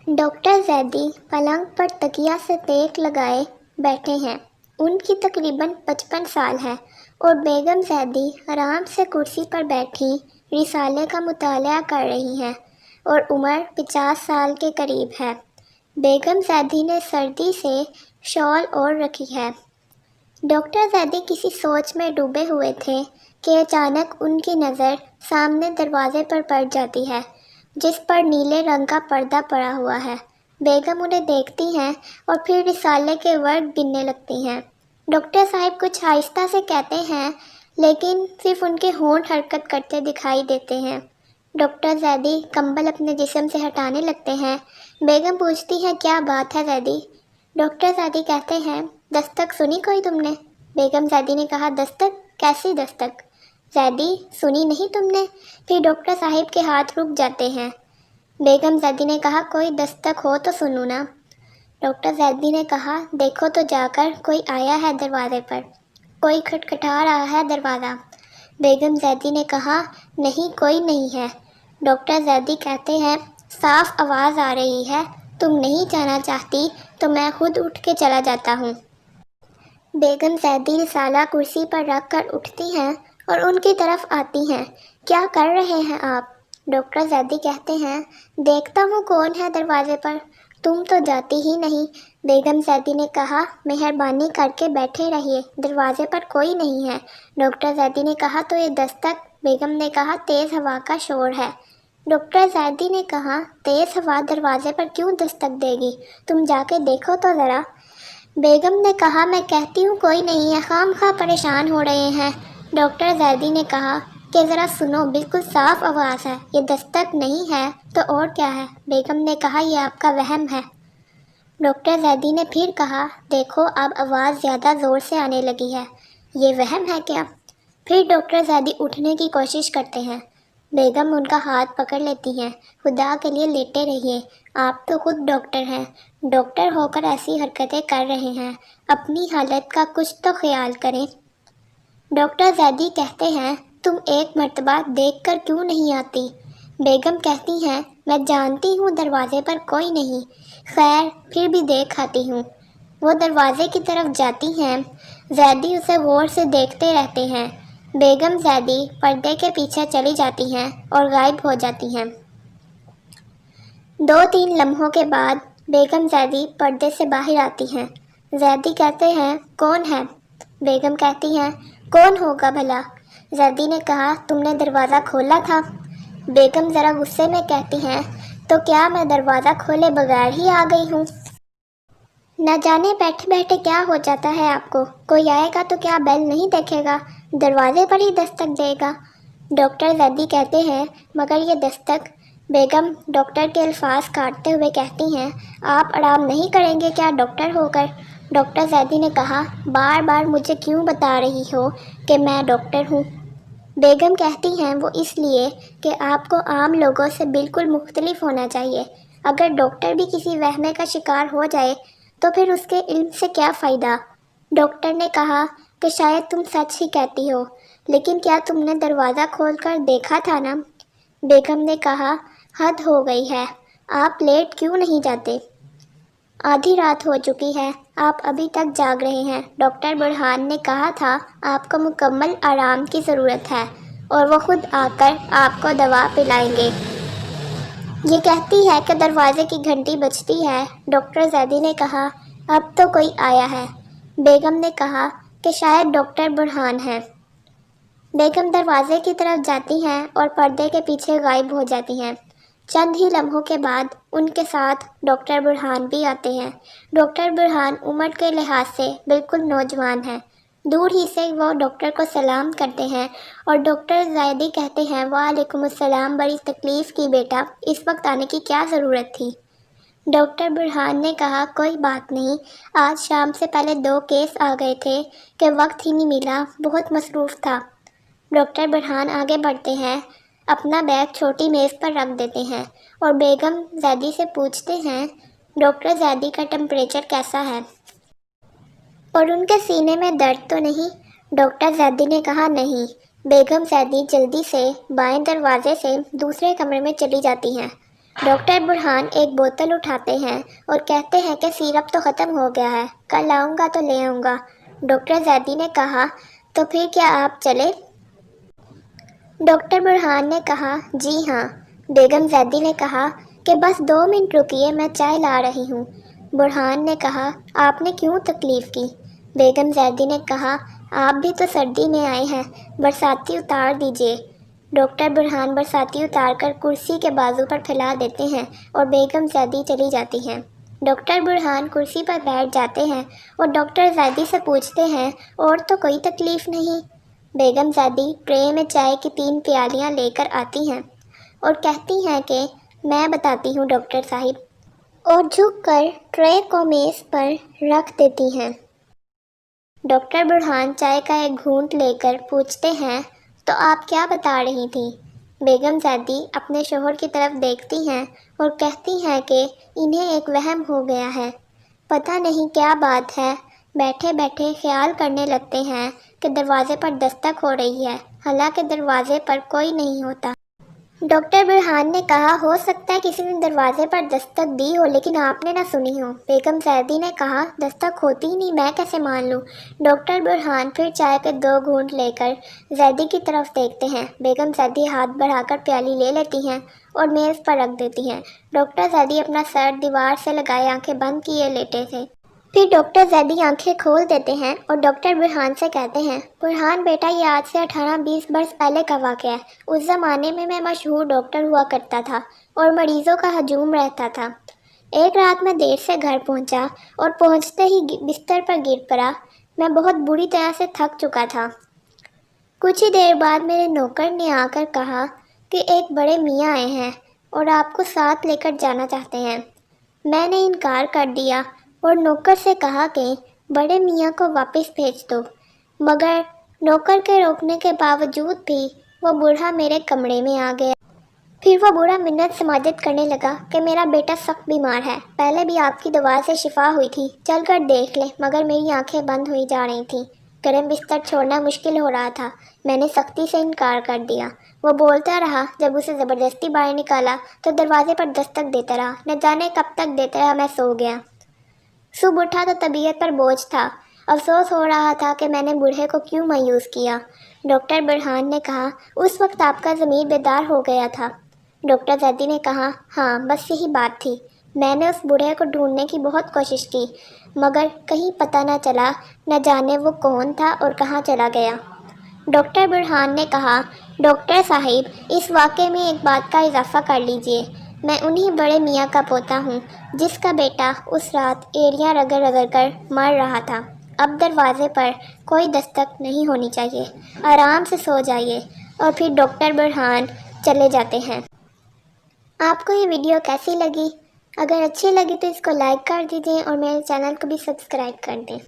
Doctor Zaidi پلنگ پر تکیہ سے ٹیک لگائے بیٹھے ہیں۔ ان کی تقریباً 55 سال ہے اور بیگم زیدی آرام سے کرسی پر بیٹھی رسالے کا مطالعہ کر رہی ہیں اور عمر 50 سال کے قریب ہے۔ بیگم زیدی نے سردی سے شال اوڑھ رکھی ہے۔ ڈاکٹر زیدی کسی سوچ میں ڈوبے ہوئے تھے کہ اچانک ان کی نظر سامنے دروازے پر پڑ جاتی ہے جس پر نیلے رنگ کا پردہ پڑا ہوا ہے۔ بیگم انہیں دیکھتی ہیں اور پھر رسالے کے ورق گننے لگتی ہیں۔ ڈاکٹر صاحب کچھ آہستہ سے کہتے ہیں لیکن صرف ان کے ہونٹ حرکت کرتے دکھائی دیتے ہیں۔ ڈاکٹر زیدی کمبل اپنے جسم سے ہٹانے لگتے ہیں۔ بیگم پوچھتی ہیں کیا بات ہے زیدی؟ ڈاکٹر زیدی کہتے ہیں دستک سنی کوئی تم نے؟ بیگم زیدی نے کہا دستک؟ کیسی دستک؟ زیدی سنی نہیں تم نے؟ پھر ڈاکٹر صاحب کے ہاتھ رک جاتے ہیں۔ بیگم زیدی نے کہا کوئی دستک ہو تو سنوں نا۔ ڈاکٹر زیدی نے کہا دیکھو تو جا کر کوئی آیا ہے دروازے پر، کوئی کھٹکھٹا رہا ہے دروازہ۔ بیگم زیدی نے کہا نہیں کوئی نہیں ہے۔ ڈاکٹر زیدی کہتے ہیں صاف آواز آ رہی ہے، تم نہیں جانا چاہتی تو میں خود اٹھ کے چلا جاتا ہوں۔ بیگم زیدی رسالہ کرسی پر رکھ کر اٹھتی ہیں اور ان کی طرف آتی ہیں۔ کیا کر رہے ہیں آپ؟ ڈاکٹر زیدی کہتے ہیں دیکھتا ہوں کون ہے دروازے پر، تم تو جاتی ہی نہیں۔ بیگم زیدی نے کہا مہربانی کر کے بیٹھے رہیے، دروازے پر کوئی نہیں ہے۔ ڈاکٹر زیدی نے کہا تو یہ دستک؟ بیگم نے کہا تیز ہوا کا شور ہے۔ ڈاکٹر زیدی نے کہا تیز ہوا دروازے پر کیوں دستک دے گی؟ تم جا کے دیکھو تو ذرا۔ بیگم نے کہا میں کہتی ہوں کوئی نہیں ہے، خام خواہ پریشان ہو رہے ہیں۔ ڈاکٹر زیدی نے کہا کہ ذرا سنو، بالکل صاف آواز ہے، یہ دستک نہیں ہے تو اور کیا ہے؟ بیگم نے کہا یہ آپ کا وہم ہے۔ ڈاکٹر زیدی نے پھر کہا دیکھو اب آواز زیادہ زور سے آنے لگی ہے، یہ وہم ہے کیا؟ پھر ڈاکٹر زیدی اٹھنے کی کوشش کرتے ہیں۔ بیگم ان کا ہاتھ پکڑ لیتی ہیں، خدا کے لیے لیٹے رہیے، آپ تو خود ڈاکٹر ہیں، ڈاکٹر ہو کر ایسی حرکتیں کر رہے ہیں، اپنی حالت کا کچھ تو خیال کریں۔ ڈاکٹر زیدی کہتے ہیں تم ایک مرتبہ دیکھ کر کیوں نہیں آتی؟ بیگم کہتی ہیں میں جانتی ہوں دروازے پر کوئی نہیں، خیر پھر بھی دیکھ آتی ہوں۔ وہ دروازے کی طرف جاتی ہیں۔ زیدی اسے غور سے دیکھتے رہتے ہیں۔ بیگم زیدی پردے کے پیچھے چلی جاتی ہیں اور غائب ہو جاتی ہیں۔ 2-3 لمحوں کے بعد بیگم زیدی پردے سے باہر آتی ہیں۔ زیدی کہتے ہیں کون ہے؟ بیگم کہتی ہیں کون ہوگا بھلا؟ زیدی نے کہا تم نے دروازہ کھولا تھا۔ بیگم ذرا غصے میں کہتی ہیں تو کیا میں دروازہ کھولے بغیر ہی آ گئی ہوں؟ نہ جانے بیٹھے بیٹھے کیا ہو جاتا ہے آپ کو، کوئی آئے گا تو کیا بیل نہیں دیکھے گا، دروازے پر ہی دستک دے گا؟ ڈاکٹر زیدی کہتے ہیں مگر یہ دستک؟ بیگم ڈاکٹر کے الفاظ کاٹتے ہوئے کہتی ہیں آپ آرام نہیں کریں گے کیا ڈاکٹر ہو کر؟ ڈاکٹر زیدی نے کہا بار بار مجھے کیوں بتا رہی ہو کہ میں ڈاکٹر ہوں؟ بیگم کہتی ہیں وہ اس لیے کہ آپ کو عام لوگوں سے بالکل مختلف ہونا چاہیے، اگر ڈاکٹر بھی کسی وہمے کا شکار ہو جائے تو پھر اس کے علم سے کیا فائدہ؟ ڈاکٹر نے کہا کہ شاید تم سچ ہی کہتی ہو، لیکن کیا تم نے دروازہ کھول کر دیکھا تھا نا؟ بیگم نے کہا حد ہو گئی ہے، آپ لیٹ کیوں نہیں جاتے؟ آدھی رات ہو چکی ہے، آپ ابھی تک جاگ رہے ہیں، ڈاکٹر برہان نے کہا تھا آپ کو مکمل آرام کی ضرورت ہے اور وہ خود آ کر آپ کو دوا پلائیں گے۔ یہ کہتی ہے کہ دروازے کی گھنٹی بجتی ہے۔ ڈاکٹر زیدی نے کہا اب تو کوئی آیا ہے۔ بیگم نے کہا کہ شاید ڈاکٹر برہان ہیں۔ بیگم دروازے کی طرف جاتی ہیں اور پردے کے پیچھے غائب ہو جاتی ہیں۔ چند ہی لمحوں کے بعد ان کے ساتھ ڈاکٹر برہان بھی آتے ہیں۔ ڈاکٹر برہان عمر کے لحاظ سے بالکل نوجوان ہیں۔ دور ہی سے وہ ڈاکٹر کو سلام کرتے ہیں اور ڈاکٹر زیدی کہتے ہیں وعلیکم السلام، بڑی تکلیف کی بیٹا، اس وقت آنے کی کیا ضرورت تھی؟ ڈاکٹر برہان نے کہا کوئی بات نہیں، آج شام سے پہلے 2 کیس آ گئے تھے کہ وقت ہی نہیں ملا، بہت مصروف تھا۔ ڈاکٹر برہان آگے بڑھتے ہیں، اپنا بیگ چھوٹی میز پر رکھ دیتے ہیں اور بیگم زیدی سے پوچھتے ہیں ڈاکٹر زیدی کا ٹمپریچر کیسا ہے؟ اور ان کے سینے میں درد تو نہیں؟ ڈاکٹر زیدی نے کہا نہیں۔ بیگم زیدی جلدی سے بائیں دروازے سے دوسرے کمرے میں چلی جاتی ہیں۔ ڈاکٹر برہان ایک بوتل اٹھاتے ہیں اور کہتے ہیں کہ سیرپ تو ختم ہو گیا ہے، کل آؤں گا تو لے آؤں گا۔ ڈاکٹر زیدی نے کہا تو پھر کیا آپ چلے؟ ڈاکٹر برہان نے کہا جی ہاں۔ بیگم زیدی نے کہا کہ بس 2 منٹ رکیے، میں چائے لا رہی ہوں۔ برہان نے کہا آپ نے کیوں تکلیف کی؟ بیگم زیدی نے کہا آپ بھی تو سردی میں آئے ہیں، برساتی اتار دیجیے۔ ڈاکٹر برہان برساتی اتار کر کرسی کے بازو پر پھیلا دیتے ہیں اور بیگم زیدی چلی جاتی ہیں۔ ڈاکٹر برہان کرسی پر بیٹھ جاتے ہیں اور ڈاکٹر زیدی سے پوچھتے ہیں اور تو کوئی تکلیف نہیں؟ بیگم زیدی ٹرے میں چائے کی 3 پیالیاں لے کر آتی ہیں اور کہتی ہیں کہ میں بتاتی ہوں ڈاکٹر صاحب، اور جھک کر ٹرے کو میز پر رکھ دیتی ہیں۔ ڈاکٹر برہان چائے کا ایک گھونٹ لے کر پوچھتے ہیں تو آپ کیا بتا رہی تھیں؟ بیگم زیدی اپنے شوہر کی طرف دیکھتی ہیں اور کہتی ہیں کہ انہیں ایک وہم ہو گیا ہے، پتہ نہیں کیا بات ہے۔ بیٹھے بیٹھے خیال کرنے لگتے ہیں کہ دروازے پر دستک ہو رہی ہے، حالانکہ دروازے پر کوئی نہیں ہوتا۔ ڈاکٹر برہان نے کہا ہو سکتا ہے کسی نے دروازے پر دستک دی ہو لیکن آپ نے نہ سنی ہو۔ بیگم زیدی نے کہا دستک ہوتی ہی نہیں، میں کیسے مان لوں؟ ڈاکٹر برہان پھر چائے کے 2 گھونٹ لے کر زیدی کی طرف دیکھتے ہیں۔ بیگم زیدی ہاتھ بڑھا کر پیالی لے لیتی ہیں اور میز پر رکھ دیتی ہیں۔ ڈاکٹر زیدی اپنا سر دیوار سے لگائے آنکھیں بند کیے لیٹے تھے۔ پھر ڈاکٹر زیدی آنکھیں کھول دیتے ہیں اور ڈاکٹر برہان سے کہتے ہیں برہان بیٹا، یہ آج سے 18-20 برس پہلے کا واقعہ ہے۔ اس زمانے میں مشہور ڈاکٹر ہوا کرتا تھا اور مریضوں کا ہجوم رہتا تھا۔ ایک رات میں دیر سے گھر پہنچا اور پہنچتے ہی بستر پر گر پڑا۔ میں بہت بری طرح سے تھک چکا تھا۔ کچھ ہی دیر بعد میرے نوکر نے آ کر کہا کہ ایک بڑے میاں آئے ہیں اور آپ کو ساتھ لے کر جانا چاہتے ہیں۔ میں نے انکار کر دیا اور نوکر سے کہا کہ بڑے میاں کو واپس بھیج دو، مگر نوکر کے روکنے کے باوجود بھی وہ بوڑھا میرے کمرے میں آ گیا۔ پھر وہ بوڑھا منت سماجت کرنے لگا کہ میرا بیٹا سخت بیمار ہے، پہلے بھی آپ کی دوا سے شفا ہوئی تھی، چل کر دیکھ لیں، مگر میری آنکھیں بند ہوئی جا رہی تھیں۔ گرم بستر چھوڑنا مشکل ہو رہا تھا۔ میں نے سختی سے انکار کر دیا۔ وہ بولتا رہا، جب اسے زبردستی باہر نکالا تو دروازے پر دستک دیتا رہا، نہ جانے کب تک دیتا رہا۔ میں سو گیا۔ صبح اٹھا تو طبیعت پر بوجھ تھا، افسوس ہو رہا تھا کہ میں نے بوڑھے کو کیوں مایوس کیا۔ ڈاکٹر برہان نے کہا اس وقت آپ کا ضمیر بیدار ہو گیا تھا۔ ڈاکٹر زیدی نے کہا ہاں، بس یہی بات تھی۔ میں نے اس بوڑھے کو ڈھونڈنے کی بہت کوشش کی، مگر کہیں پتہ نہ چلا، نہ جانے وہ کون تھا اور کہاں چلا گیا۔ ڈاکٹر برہان نے کہا ڈاکٹر صاحب، اس واقعے میں ایک بات کا اضافہ کر لیجئے، میں انہی بڑے میاں کا پوتا ہوں جس کا بیٹا اس رات ایڑیاں رگڑ رگڑ کر مر رہا تھا۔ اب دروازے پر کوئی دستک نہیں ہونی چاہیے، آرام سے سو جائیے۔ اور پھر ڈاکٹر برہان چلے جاتے ہیں۔ آپ کو یہ ویڈیو کیسی لگی؟ اگر اچھی لگی تو اس کو لائک کر دیجئے اور میرے چینل کو بھی سبسکرائب کر دیں۔